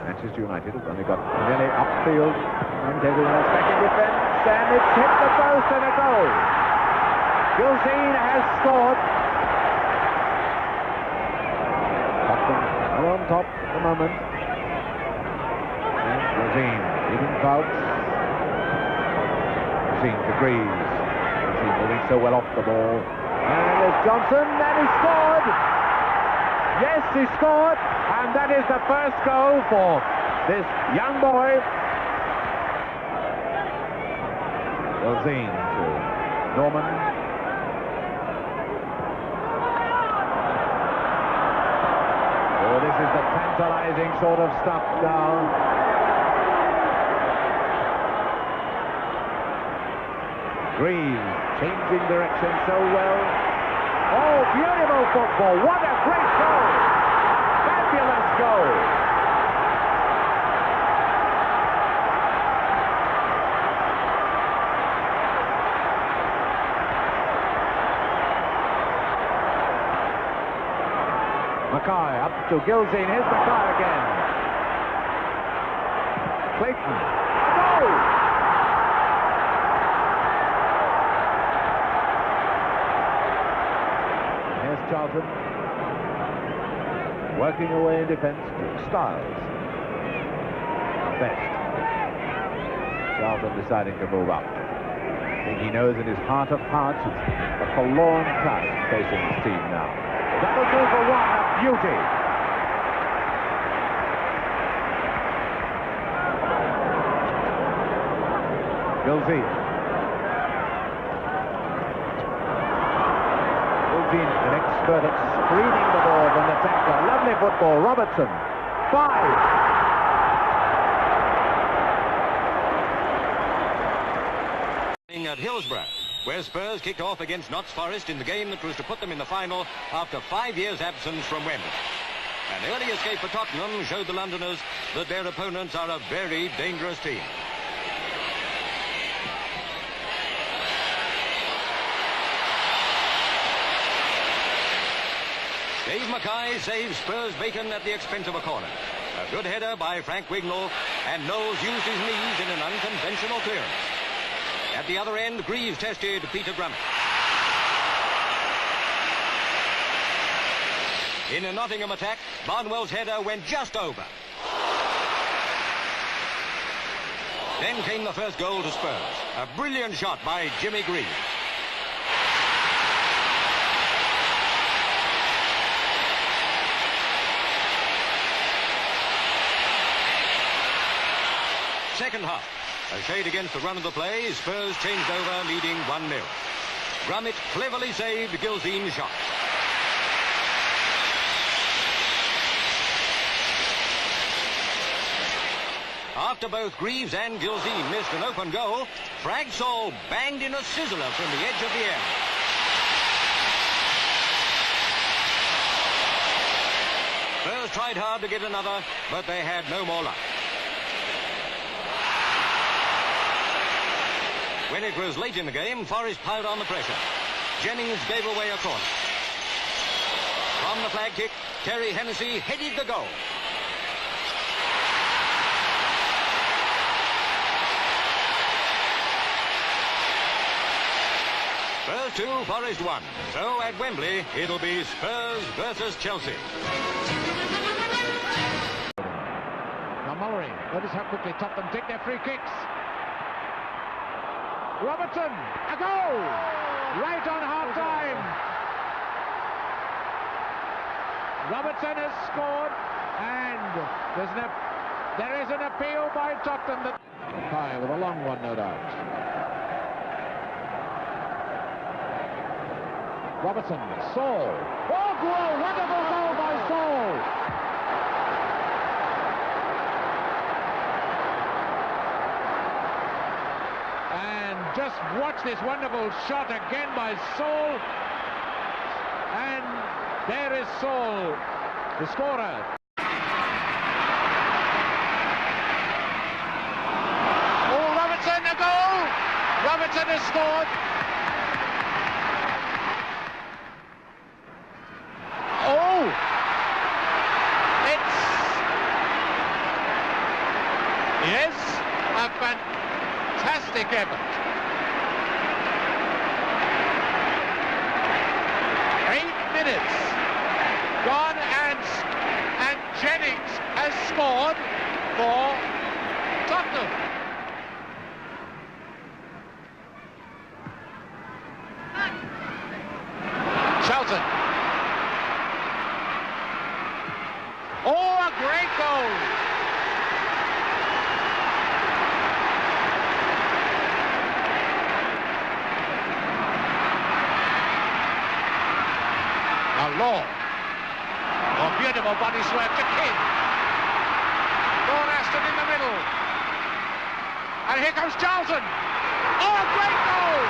Manchester United have only got nearly upfield. And everyone is back in defence, and it's hit the post and a goal. Gilzean has scored. Tottenham are on top at the moment. And Gilzean leading Fouts. Gilzean to Greaves. Gilzean moving so well off the ball. And there's Johnson, and he scored! Yes, he scored! And that is the first goal for this young boy. Gilzean to Norman. Oh, this is the tantalizing sort of stuff now. Greaves changing direction so well. Oh, beautiful football. What a great goal. Fabulous goal. Mackay up to Gilzean. Here's Mackay again. Clayton. Goal! Charlton working away in defence to Styles. Best. Charlton deciding to move up. I think he knows in his heart of hearts it's a forlorn task facing his team now. Double 2 for 1, a beauty. Gilzean. An expert at screening the ball from the tackler. Lovely football. Robertson. 5. At Hillsborough, where Spurs kicked off against Notts Forest in the game that was to put them in the final after 5 years' absence from Wembley. An early escape for Tottenham showed the Londoners that their opponents are a very dangerous team. Dave Mackay saves Spurs bacon at the expense of a corner. A good header by Frank Wignall, and Knowles used his knees in an unconventional clearance. At the other end, Greaves tested Peter Grummett. In a Nottingham attack, Barnwell's header went just over. Then came the first goal to Spurs. A brilliant shot by Jimmy Greaves. Second half. A shade against the run of the play, Spurs changed over, leading 1-0. Grummett cleverly saved Gilzean's shot. After both Greaves and Gilzean missed an open goal, Frank Saul banged in a sizzler from the edge of the area. Spurs tried hard to get another, but they had no more luck. When it was late in the game, Forest piled on the pressure. Jennings gave away a corner. From the flag kick, Terry Hennessy headed the goal. Spurs 2, Forest 1. So at Wembley, it'll be Spurs versus Chelsea. Now Mullery, notice how quickly Tottenham take their free kicks. Robertson, a goal! Right on half-time. Robertson has scored, and there is an appeal by Tottenham. Mackay with a long one, no doubt. Robertson, Saul. Oh, goal! Wonderful goal by Saul! Just watch this wonderful shot again by Saul. And there is Saul, the scorer. Oh, Robertson, a goal! Robertson has scored. Oh! Yes, a fantastic effort. 8 minutes gone, and Jennings has scored for Tottenham. Charlton. Oh, a great goal. Law. Oh, beautiful body swerve to King. Lord Aston in the middle. And here comes Charlton. Oh, a great goal!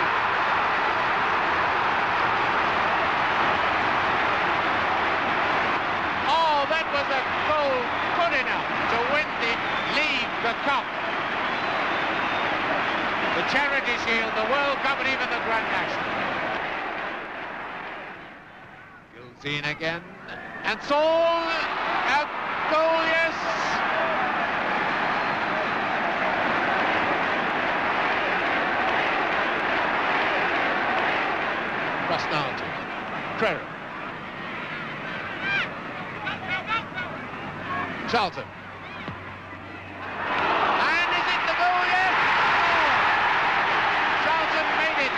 Oh, that was a goal good enough to win the league, the cup, the Charity Shield, the World Cup, and even the Grand National. In again, and Saul, a goal, yes. Rusnaldi, Trero, Charlton, and is it the goal, yes? Charlton made it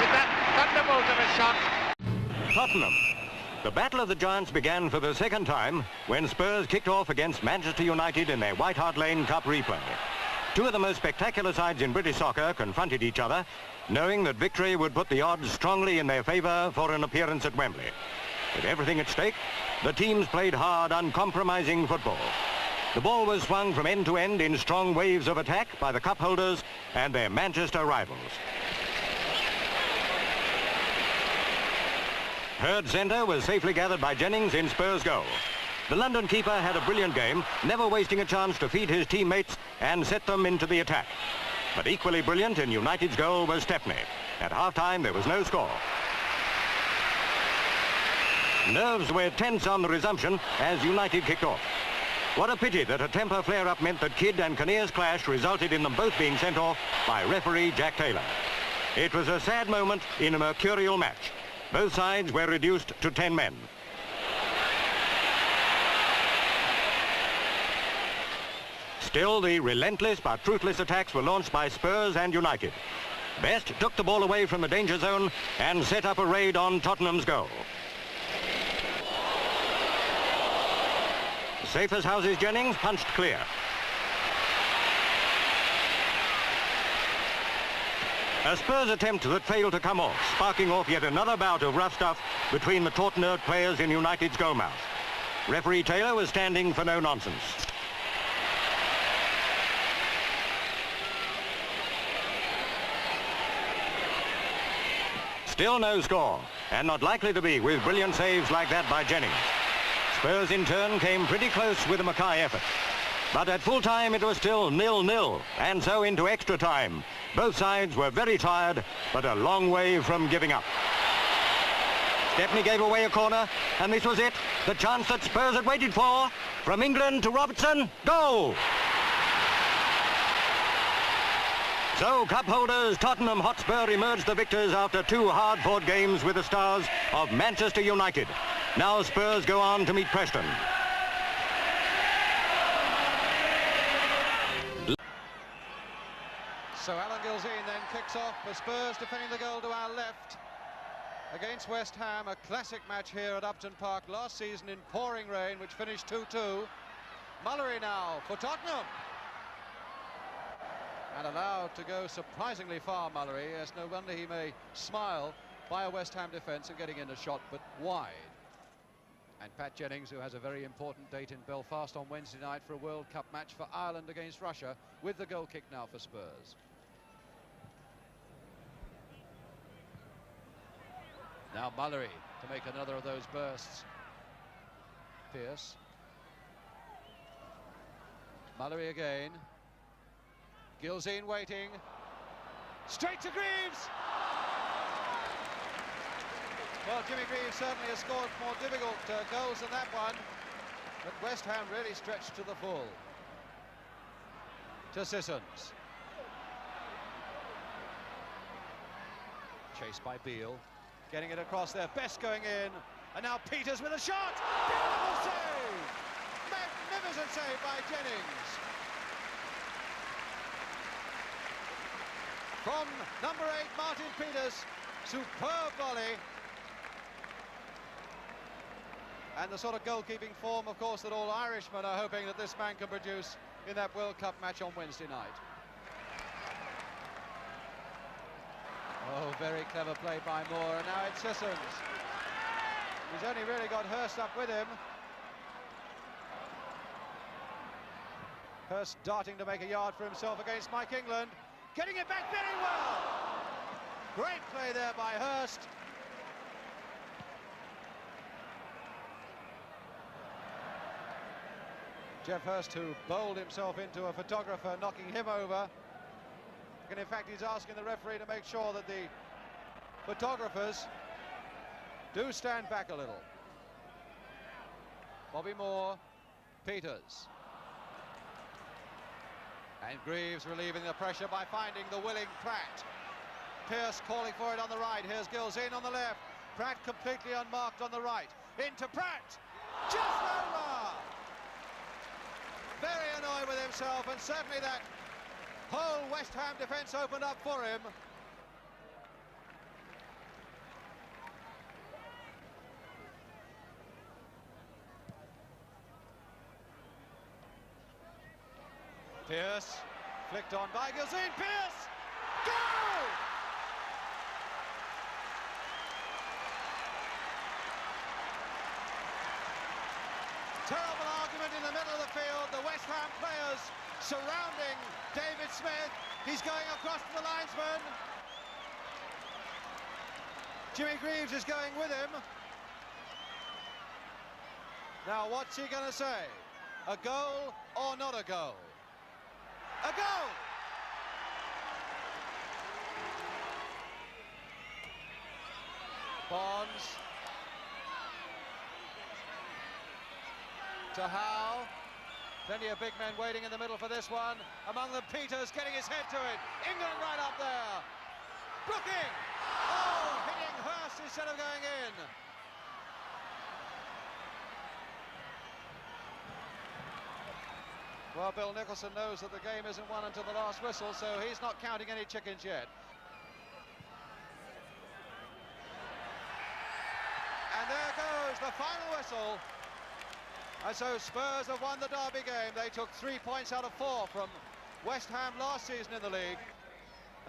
with that thunderbolt of a shot. Tottenham. The Battle of the Giants began for the second time when Spurs kicked off against Manchester United in their White Hart Lane Cup replay. Two of the most spectacular sides in British soccer confronted each other, knowing that victory would put the odds strongly in their favour for an appearance at Wembley. With everything at stake, the teams played hard, uncompromising football. The ball was swung from end to end in strong waves of attack by the cup holders and their Manchester rivals. Hurd centre was safely gathered by Jennings in Spurs' goal. The London keeper had a brilliant game, never wasting a chance to feed his teammates and set them into the attack. But equally brilliant in United's goal was Stepney. At half-time, there was no score. Nerves were tense on the resumption as United kicked off. What a pity that a temper flare-up meant that Kidd and Kinnear's clash resulted in them both being sent off by referee Jack Taylor. It was a sad moment in a mercurial match. Both sides were reduced to 10 men. Still, the relentless but truthless attacks were launched by Spurs and United. Best took the ball away from the danger zone and set up a raid on Tottenham's goal. Safe as houses, Jennings punched clear. A Spurs attempt that failed to come off, sparking off yet another bout of rough stuff between the taut-nerved players in United's goalmouth. Referee Taylor was standing for no nonsense. Still no score, and not likely to be with brilliant saves like that by Jennings. Spurs in turn came pretty close with a Mackay effort. But at full time it was still 0-0, and so into extra time. Both sides were very tired, but a long way from giving up. Stepney gave away a corner, and this was it. The chance that Spurs had waited for. From England to Robertson, goal! So, cup holders Tottenham Hotspur emerged the victors after two hard-fought games with the stars of Manchester United. Now Spurs go on to meet Preston. So Alan Gilzean then kicks off for Spurs, defending the goal to our left against West Ham. A classic match here at Upton Park last season in pouring rain, which finished 2-2. Mullery now for Tottenham. And allowed to go surprisingly far, Mullery. Yes, no wonder he may smile by a West Ham defence and getting in a shot, but wide. And Pat Jennings, who has a very important date in Belfast on Wednesday night for a World Cup match for Ireland against Russia, with the goal kick now for Spurs. Now Mullery to make another of those bursts. Pearce. Mullery again. Gilzean waiting. Straight to Greaves! Well, Jimmy Greaves certainly has scored more difficult goals than that one, but West Ham really stretched to the full. to Sissons. Chased by Beale, getting it across there, Best going in, and now Peters with a shot! Beautiful save! Magnificent save by Jennings. From number 8, Martin Peters, superb volley. And the sort of goalkeeping form, of course, that all Irishmen are hoping that this man can produce in that World Cup match on Wednesday night. Oh, very clever play by Moore, and now it's Sissons. He's only really got Hurst up with him. Hurst darting to make a yard for himself against Mike England. Getting it back very well. Great play there by Hurst. Geoff Hurst, who bowled himself into a photographer, knocking him over. And in fact, he's asking the referee to make sure that the photographers do stand back a little. Bobby Moore, Peters. And Greaves relieving the pressure by finding the willing Pratt. Pearce calling for it on the right. Here's Gilzean on the left. Pratt completely unmarked on the right. Into Pratt. Just over. Very annoyed with himself, and certainly that whole West Ham defence opened up for him. Pearce, flicked on by Gilzean. Pearce! Goal! Terrible argument in the middle of the field. The West Ham players surrounding David Smith. He's going across to the linesman. Jimmy Greaves is going with him. Now, what's he going to say? A goal or not a goal? A goal! Bonds. To Howe. Plenty of big men waiting in the middle for this one. Among them, Peters getting his head to it. England right up there. Brooking! Oh, hitting Hurst instead of going in. Well, Bill Nicholson knows that the game isn't won until the last whistle, so he's not counting any chickens yet. And there goes the final whistle. And so Spurs have won the derby game. They took 3 points out of 4 from West Ham last season in the league.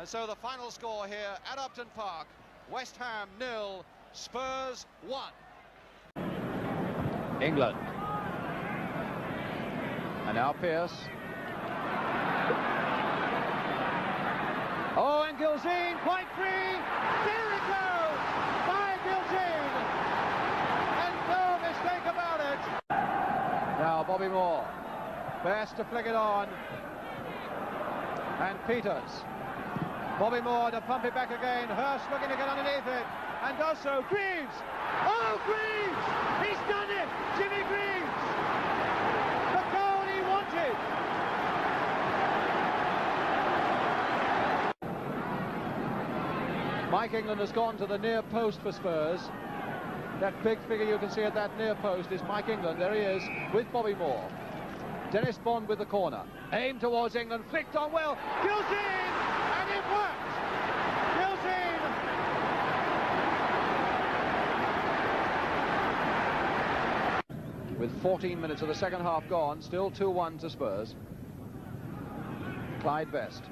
And so the final score here at Upton Park, West Ham 0, Spurs 1. England. And now Pearce. Oh, and Gilzean quite free. There it goes by Gilzean. And no mistake about it. Now Bobby Moore. Best to flick it on. And Peters. Bobby Moore to pump it back again. Hurst looking to get underneath it. And does so. Greaves. Oh, Greaves! He's done it! Jimmy Greaves! The goal he wanted! Mike England has gone to the near post for Spurs. That big figure you can see at that near post is Mike England. There he is with Bobby Moore. Dennis Bond with the corner. Aim towards England, flicked on well. Gilzean! And it worked! Gilzean! With 14 minutes of the second half gone, still 2-1 to Spurs. Clyde Best.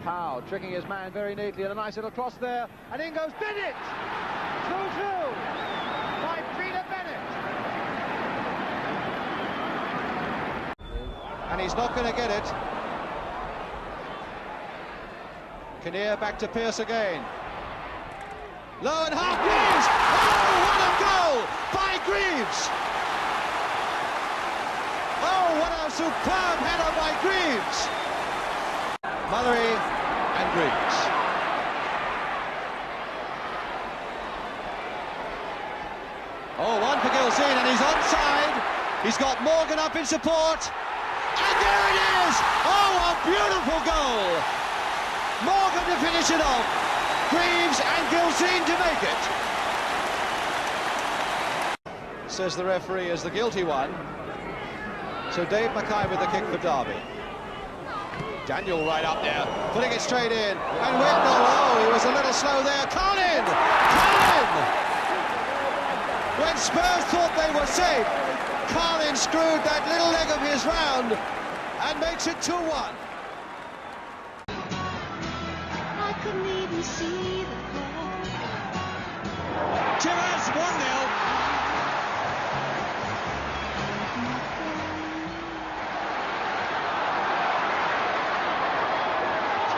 Howe tricking his man very neatly, and a nice little cross there, and in goes Bennett! 2-2 by Peter Bennett. And he's not going to get it. Kinnear back to Pearce again. Low and half Greaves! Oh, what a goal by Greaves! Oh, what a superb header by Greaves! Mallory and Greaves. Oh, one for Gilzean, and he's onside. He's got Morgan up in support. And there it is! Oh, a beautiful goal! Morgan to finish it off. Greaves and Gilsine to make it. Says the referee is the guilty one. So Dave Mackay with the kick for Derby. Daniel right up there, putting it straight in. And Whitnell, oh, he was a little slow there. Carlin! Carlin! When Spurs thought they were safe, Carlin screwed that little leg of his round and makes it 2-1. I couldn't even see the ball. Chivers, 1-0.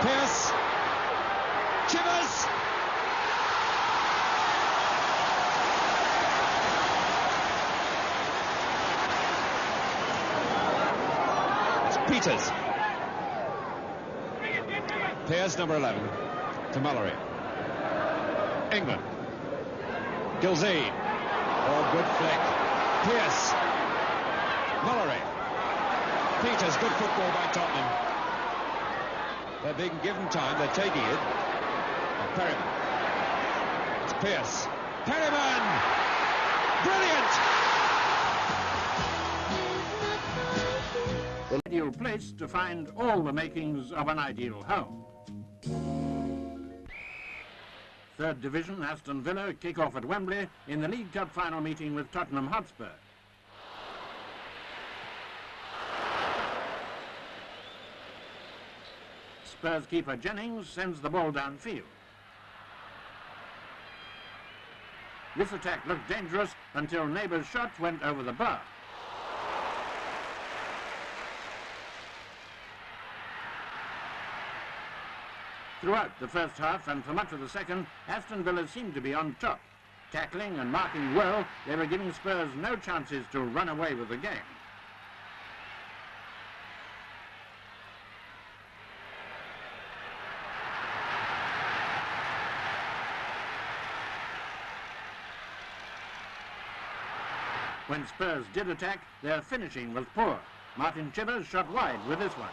Pierce. Chivers. It's Peters. Pierce, number 11. To Mallory. England. Gilsey. Oh, good flick. Pierce. Mallory. Peters, good football by Tottenham. They're being given time, they're taking it. And Perryman. It's Pierce. Perryman! Brilliant! The ideal place to find all the makings of an ideal home. Third Division, Aston Villa kick off at Wembley in the League Cup final meeting with Tottenham Hotspur. Spurs keeper Jennings sends the ball downfield. This attack looked dangerous until Neighbour's shot went over the bar. Throughout the first half and for much of the second, Aston Villa seemed to be on top. Tackling and marking well, they were giving Spurs no chances to run away with the game. When Spurs did attack, their finishing was poor. Martin Chivers shot wide with this one.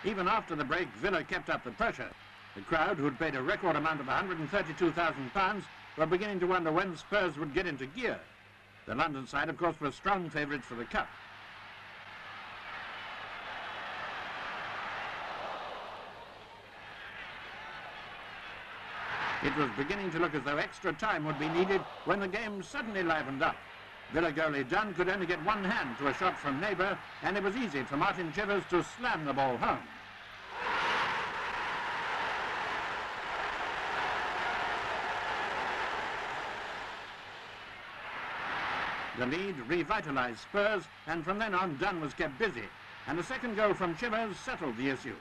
Even after the break, Villa kept up the pressure. The crowd, who'd paid a record amount of £132,000, were beginning to wonder when Spurs would get into gear. The London side, of course, were strong favourites for the Cup. It was beginning to look as though extra time would be needed when the game suddenly livened up. Villa goalie Dunn could only get one hand to a shot from Neighbour, and it was easy for Martin Chivers to slam the ball home. The lead revitalised Spurs, and from then on Dunn was kept busy, and a second goal from Chivers settled the issue.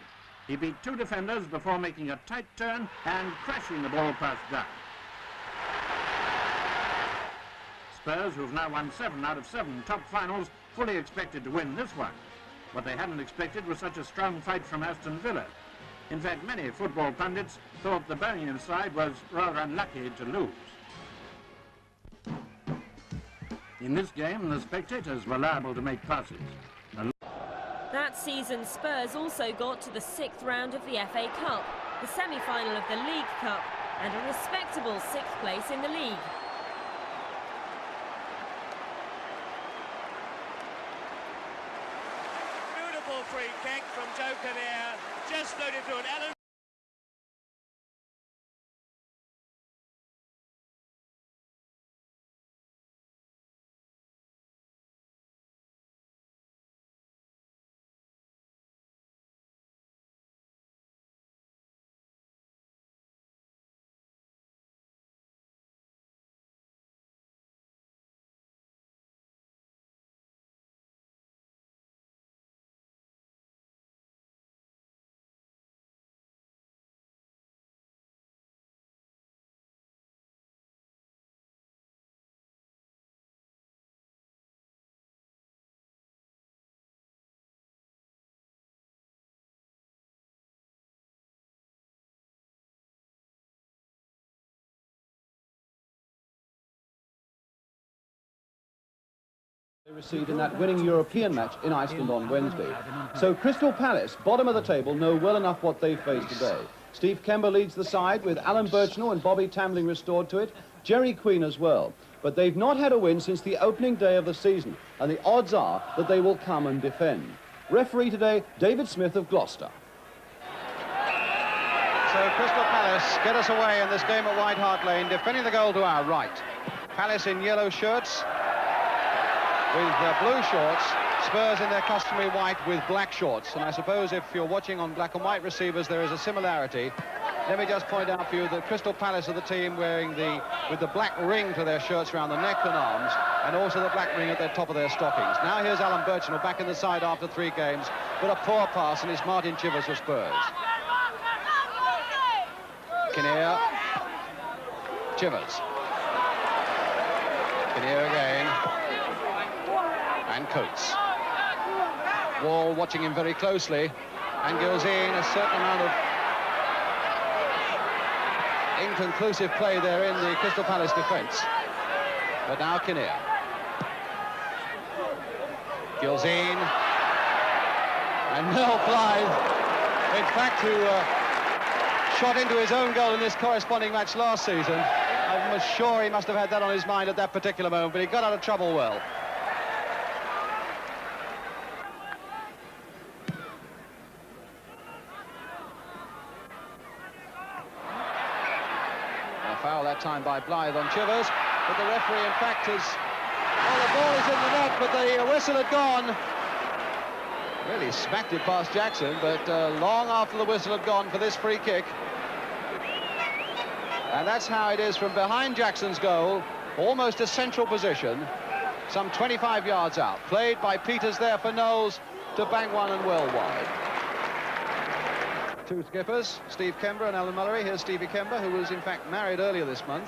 He beat two defenders before making a tight turn and crashing the ball past Dunn. Spurs, who've now won 7 out of 7 top finals, fully expected to win this one. What they hadn't expected was such a strong fight from Aston Villa. In fact, many football pundits thought the Birmingham side was rather unlucky to lose. In this game, the spectators were liable to make passes. That season, Spurs also got to the 6th round of the FA Cup, the semi-final of the League Cup, and a respectable 6th place in the league. Beautiful free kick from Joe Kinnear, just floated through an element. Received in that winning European match in Iceland on Wednesday. So Crystal Palace, bottom of the table, know well enough what they face today. Steve Kember leads the side with Alan Birchnell and Bobby Tambling restored to it, Jerry Queen as well. But they've not had a win since the opening day of the season, and the odds are that they will come and defend. Referee today, David Smith of Gloucester. So Crystal Palace get us away in this game at White Hart Lane, defending the goal to our right. Palace in yellow shirts with blue shorts, Spurs in their customary white with black shorts. And I suppose if you're watching on black and white receivers, there is a similarity. Let me just point out for you that Crystal Palace are the team wearing with the black ring to their shirts around the neck and arms, and also the black ring at the top of their stockings. Now here's Alan Birchnell back in the side after 3 games, but a poor pass, and it's Martin Chivers for Spurs. Kinnear. Chivers. Kinnear again. And Coates. Wall watching him very closely, and Gilzean, a certain amount of inconclusive play there in the Crystal Palace defence. But now Kinnear. Gilzean. And Mel Blythe, in fact, who shot into his own goal in this corresponding match last season. I'm sure he must have had that on his mind at that particular moment, but he got out of trouble well. Foul that time by Blythe on Chivers, but the referee in fact has... Well, the ball is in the net, but the whistle had gone. Really smacked it past Jackson, but long after the whistle had gone for this free kick. And that's how it is from behind Jackson's goal, almost a central position, some 25 yards out. Played by Peters there for Knowles to bang one and well wide. 2 skippers, Steve Kember and Alan Mullery. Here's Stevie Kember, who was in fact married earlier this month.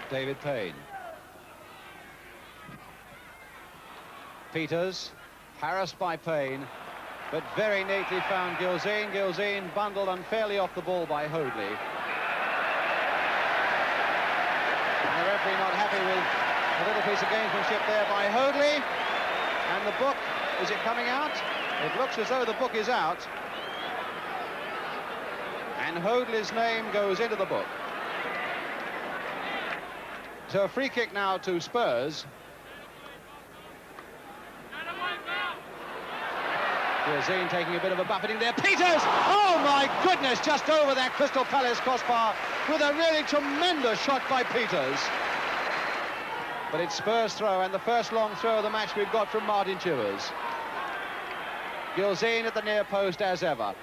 David Payne. Peters, harassed by Payne, but very neatly found Gilzean. Gilzean bundled unfairly off the ball by Hoadley. And the referee not happy with a little piece of gamesmanship there by Hoadley. And the book, is it coming out? It looks as though the book is out. And Hoadley's name goes into the book. So a free kick now to Spurs. Gilzean taking a bit of a buffeting there. Peters! Oh my goodness, just over that Crystal Palace crossbar with a really tremendous shot by Peters. But it's Spurs' throw, and the first long throw of the match we've got from Martin Chivers. Gilzean at the near post as ever.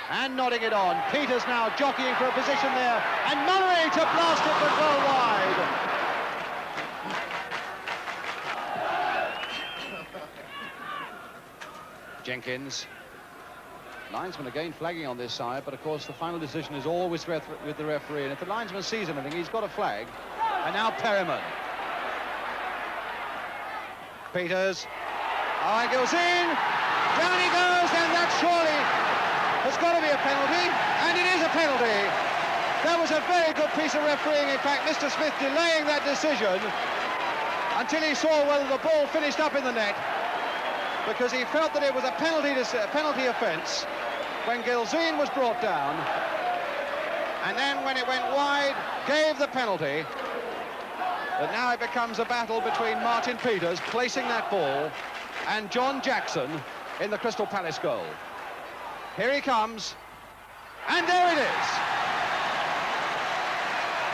And nodding it on. Peters now jockeying for a position there. And Mullery to blast it but well wide. Jenkins. Linesman again flagging on this side, but of course the final decision is always with the referee. And if the linesman sees anything, he's got a flag. And now Perryman. Peters. Oh, and Gilzean. Down he goes, and that surely has got to be a penalty, and it is a penalty. That was a very good piece of refereeing. In fact, Mr. Smith delaying that decision until he saw whether the ball finished up in the net, because he felt that it was a penalty offence when Gilzean was brought down, and then when it went wide, gave the penalty. But now it becomes a battle between Martin Peters placing that ball and John Jackson in the Crystal Palace goal. Here he comes, and there it is.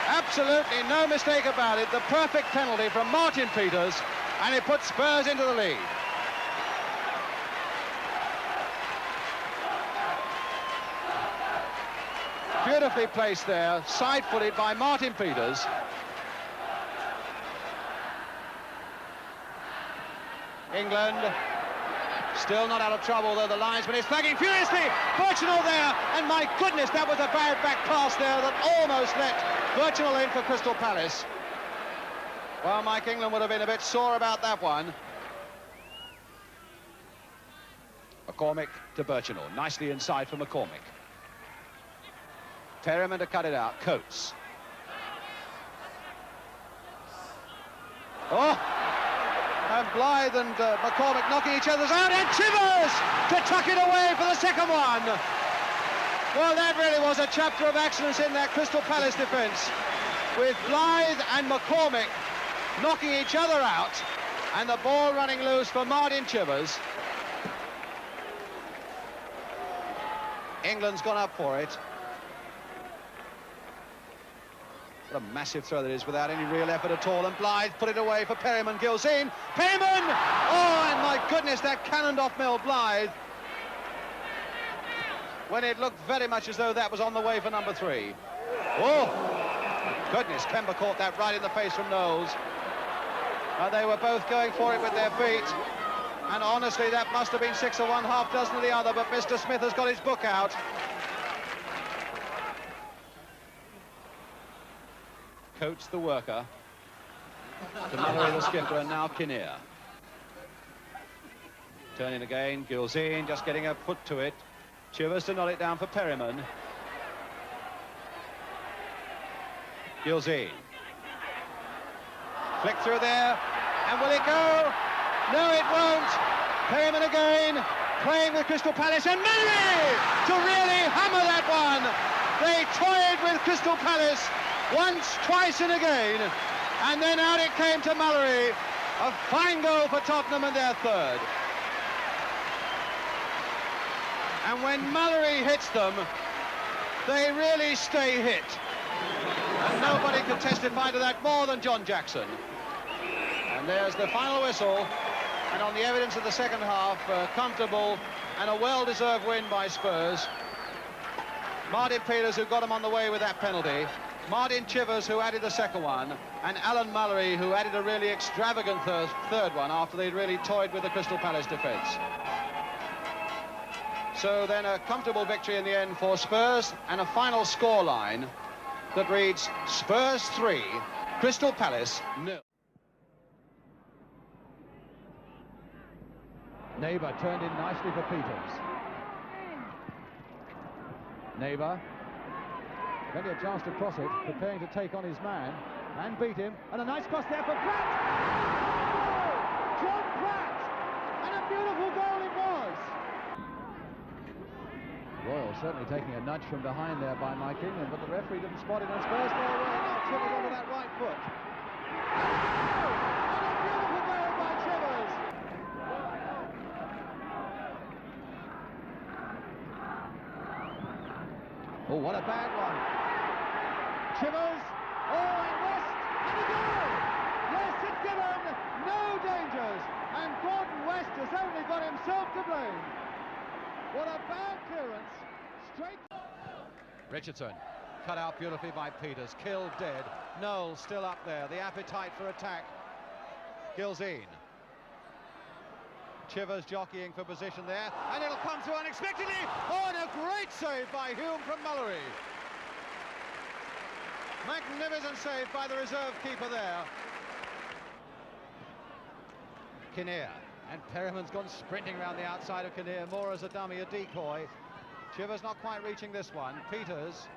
Absolutely no mistake about it. The perfect penalty from Martin Peters, and it puts Spurs into the lead. Beautifully placed there, side-footed by Martin Peters. England still not out of trouble, though the linesman is flagging furiously. Birchnell there, and my goodness, that was a bad back pass there that almost let Birchnell in for Crystal Palace. Well, Mike England would have been a bit sore about that one. McCormick to Birchnell, nicely inside for McCormick. Perryman to cut it out, Coates. Oh! And Blythe and McCormick knocking each other's out, and Chivers to tuck it away for the second one. Well, that really was a chapter of excellence in that Crystal Palace defence, with Blythe and McCormick knocking each other out, and the ball running loose for Martin Chivers. England's gone up for it. What a massive throw that is without any real effort at all, and Blythe put it away for Perryman. Gilzine, Perryman! Oh, and my goodness, that cannoned off Mel Blythe, when it looked very much as though that was on the way for number 3. Oh, goodness, Kemba caught that right in the face from Knowles. They were both going for it with their feet, and honestly, that must have been 6 of one, half dozen of the other, but Mr. Smith has got his book out. Coates the worker, to Mallory the skipper, and now Kinnear. Turning again, Gilzine just getting a foot to it. Chivers to knock it down for Perryman. Gilzine. Flick through there, and will it go? No, it won't. Perryman again, playing with Crystal Palace, and Mallory to really hammer that one. They toyed with Crystal Palace once, twice and again, and then out it came to Mallory. A fine goal for Tottenham and their third. And when Mallory hits them, they really stay hit. And nobody could testify to that more than John Jackson. And there's the final whistle, and on the evidence of the second half, comfortable and a well-deserved win by Spurs. Martin Peters, who got him on the way with that penalty, Martin Chivers, who added the second one, and Alan Mallory, who added a really extravagant third one after they'd really toyed with the Crystal Palace defence. So then a comfortable victory in the end for Spurs, and a final scoreline that reads Spurs 3, Crystal Palace 0. Neighbour turned in nicely for Peters. Neighbour, only a chance to cross it, preparing to take on his man, and beat him, and a nice cross there for Pratt! John Pratt! And a beautiful goal it was! Royal certainly taking a nudge from behind there by Mike England, but the referee didn't spot it, and Spurs go away. Now Chivers onto that right foot. And a beautiful goal by Chivers! Oh, what a bad one. Chivers, oh, and West, and a goal! Yes, it's given, no dangers, and Gordon West has only got himself to blame. What a bad clearance, straight... Richardson, cut out beautifully by Peters, killed dead. Knowles still up there, the appetite for attack. Gilzine. Chivers jockeying for position there, and it'll come through unexpectedly. Oh, and a great save by Hume from Mallory. Magnificent save by the reserve keeper there. Kinnear, and Perryman's gone sprinting around the outside of Kinnear, more as a dummy, a decoy. Chivers not quite reaching this one. Peters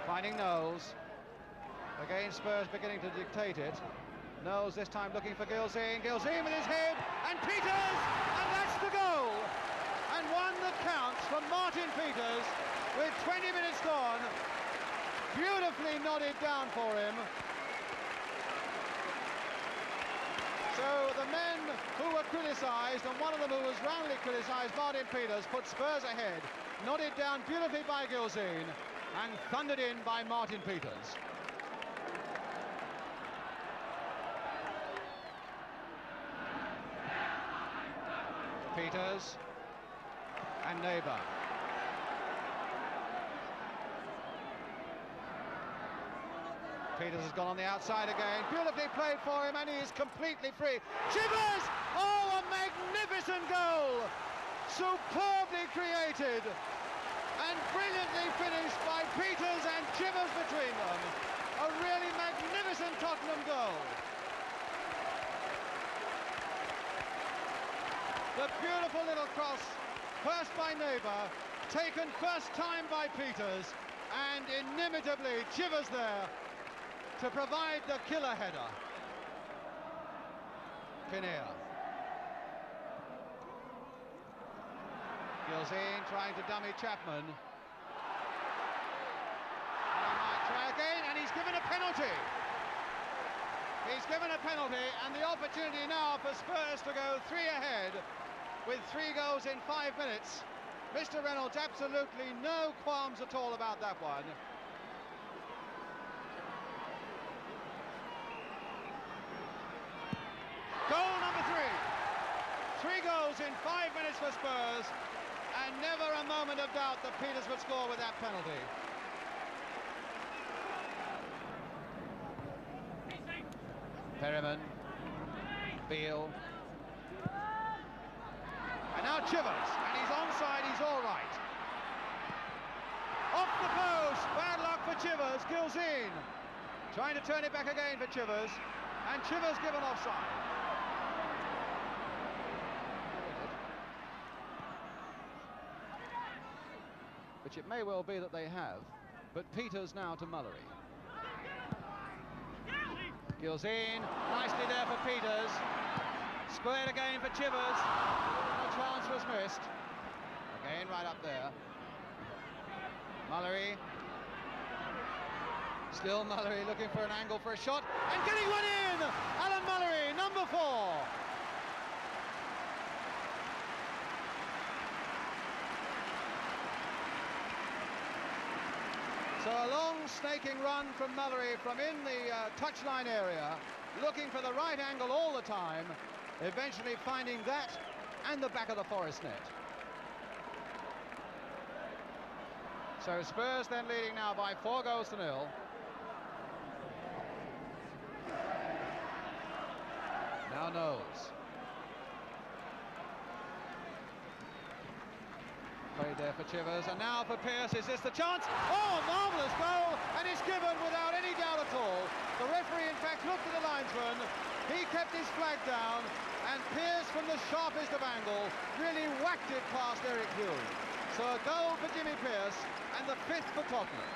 finding Knowles. Again, Spurs beginning to dictate it. Knowles this time looking for Gilzine. Gilzine with his head, and Peters, and that's the goal. And one that counts from Martin Peters with 20 minutes gone. Beautifully nodded down for him. So the men who were criticised, and one of them who was roundly criticised, Martin Peters, put Spurs ahead. Nodded down beautifully by Gilzine, and thundered in by Martin Peters. Peters and Neighbour. Peters has gone on the outside again. Beautifully played for him, and he is completely free. Chivers! Oh, a magnificent goal! Superbly created and brilliantly finished by Peters and Chivers between them. A really magnificent Tottenham goal. The beautiful little cross, first by Neighbour, taken first time by Peters, and inimitably Chivers there. to provide the killer header. Kinnear. Gilzine trying to dummy Chapman. And he might try again, and he's given a penalty. He's given a penalty, and the opportunity now for Spurs to go 3 ahead with 3 goals in 5 minutes. Mr. Reynolds, absolutely no qualms at all about that one. Goal number 3. 3 goals in 5 minutes for Spurs, and never a moment of doubt that Peters would score with that penalty. Perryman, Beale, and now Chivers, and he's onside, he's all right. Off the post, bad luck for Chivers. Gilzine trying to turn it back again for Chivers, and Chivers given offside. Which it may well be that they have, but Peters now to Mullery. Gilzine, nicely there for Peters. Squared again for Chivers. The chance was missed. Again right up there. Mullery. Still Mullery looking for an angle for a shot, and getting one in! Alan Mullery, number 4. So a long snaking run from Mullery from in the touchline area, looking for the right angle all the time, eventually finding that and the back of the Forest net. So Spurs then leading now by 4 goals to 0. Now Knowles. Played there for Chivers, and now for Pearce. Is this the chance? Oh, marvellous goal, and it's given without any doubt at all. The referee, in fact, looked at the linesman. He kept his flag down, and Pearce, from the sharpest of angle, really whacked it past Eric Hume. So a goal for Jimmy Pearce, and the 5th for Tottenham.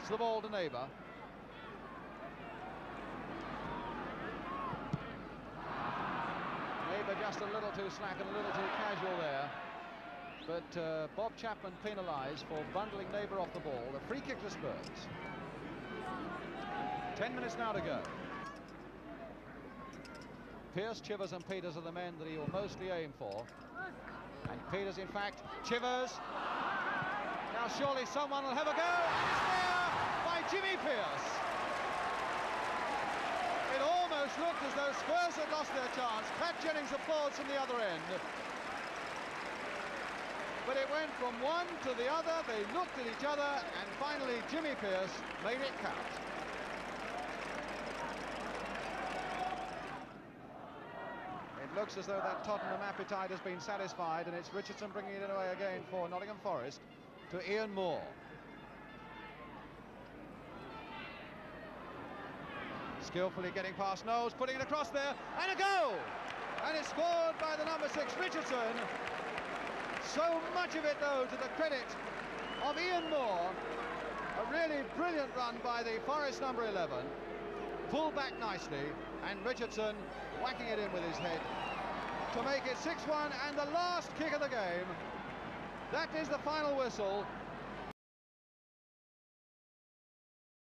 It's the ball to Neighbour. Just a little too slack and a little too casual there, but Bob Chapman penalised for bundling Neighbour off the ball. The free kick to Spurs. 10 minutes now to go. Pearce, Chivers and Peters are the men that he will mostly aim for, and Peters, in fact, Chivers. Now surely someone will have a go, and it's there by Jimmy Pearce. It almost looked as though Spurs had lost their chance. Pat Jennings applauds from the other end. But it went from one to the other. They looked at each other, and finally Jimmy Pearce made it count. It looks as though that Tottenham appetite has been satisfied, and it's Richardson bringing it away again for Nottingham Forest to Ian Moore. Skillfully getting past Knowles, putting it across there, and a goal! And it's scored by the number 6, Richardson. So much of it, though, to the credit of Ian Moore. A really brilliant run by the Forest number 11. Pulled back nicely, and Richardson whacking it in with his head to make it 6-1, and the last kick of the game. That is the final whistle.